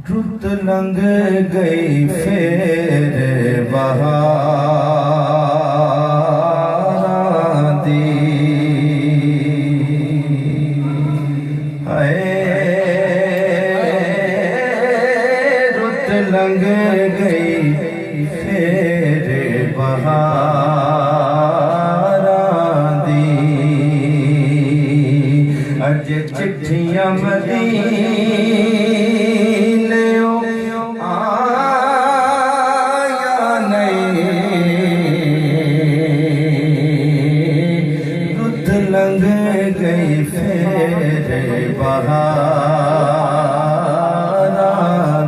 रुत लंघ गई फिर बहार दी रुत लंघ गई फिर बहार दी अज चिट्ठियां मदीने आया नहीं रुत लंघ गई फिर बहार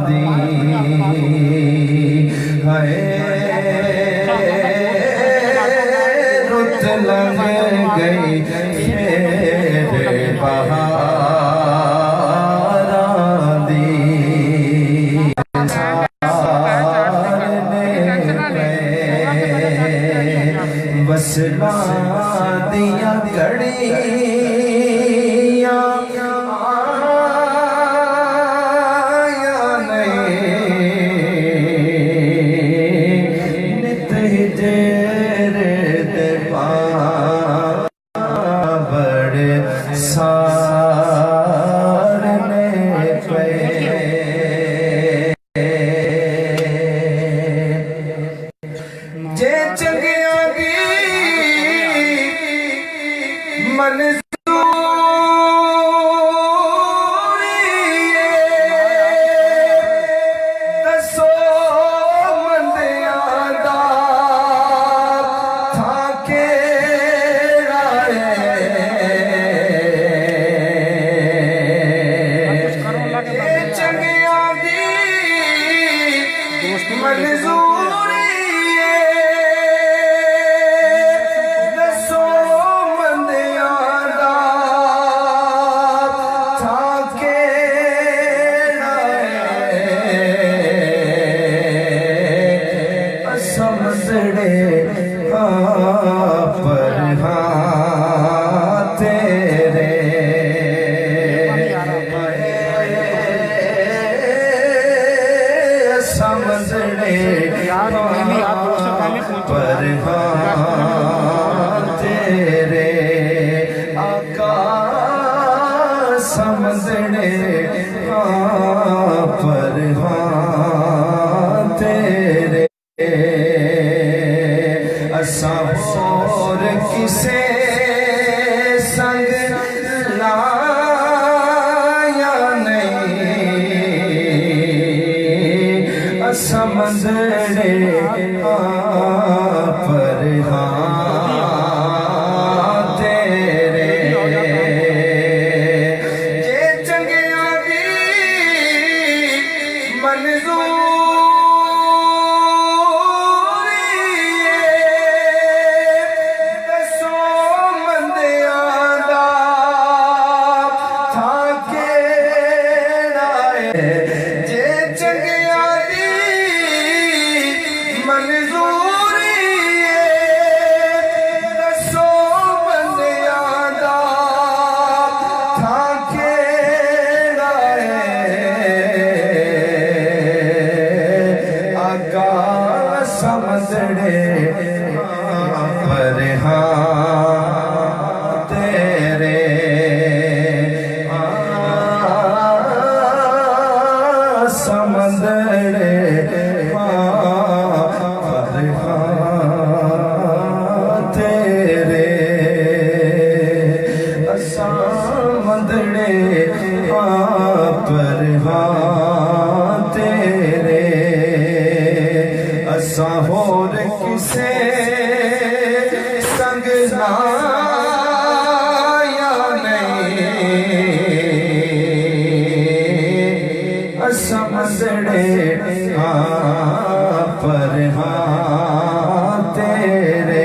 दी रुत लंघ गई फिर बहार दी वसला दिया घड़ियां आया नहीं नित हिजर दे बड़े सारने पे जे चंगिया की मंजूरी दसो मंदियां दा था केड़ा है चंगिया दी मंजूरी समझड़े पर हाँ तेरे समझड़े पर हाँ तेरे आका समझड़े पर हाँ तेरे और किसे संग लाया नहीं समझड़े पर हाँ तेरे जे चंगिया दी मंजूर समझड़े पर हाँ तेरे समझड़े पर हाँ तेरे समझड़े पर हाँ तेरे असा होर किसे संग लाया नहीं समझड़े पर हाँ तेरे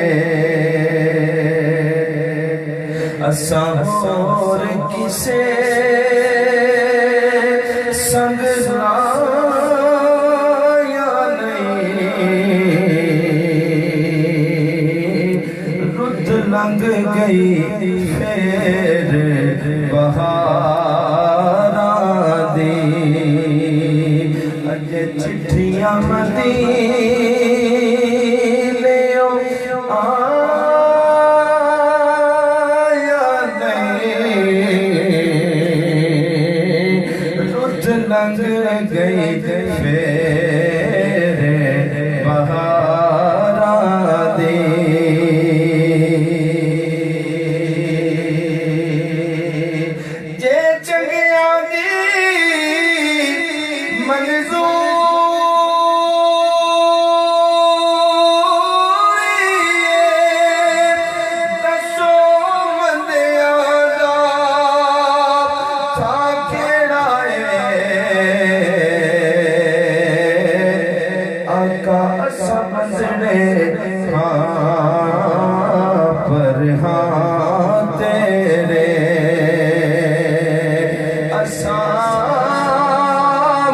असा होर किसे संग लाया नहीं रुत लंघ गई फिर बहार दी चिट्ठियां मदीने आया नहीं, रुत लंघ गई फेरे बहारा दी। जे चंगिया दी समझने हाँ पर हाँ तेरे असा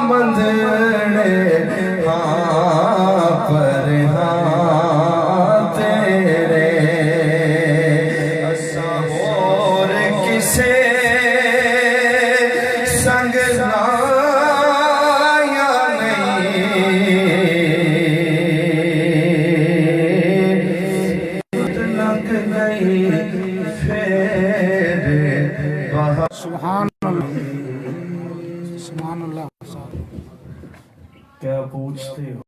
मंदने हाँ पर हाँ तेरे असा और किसे संग लाया सुभान अल्लाह, सुभान अल्लाह। क्या पूछते हो?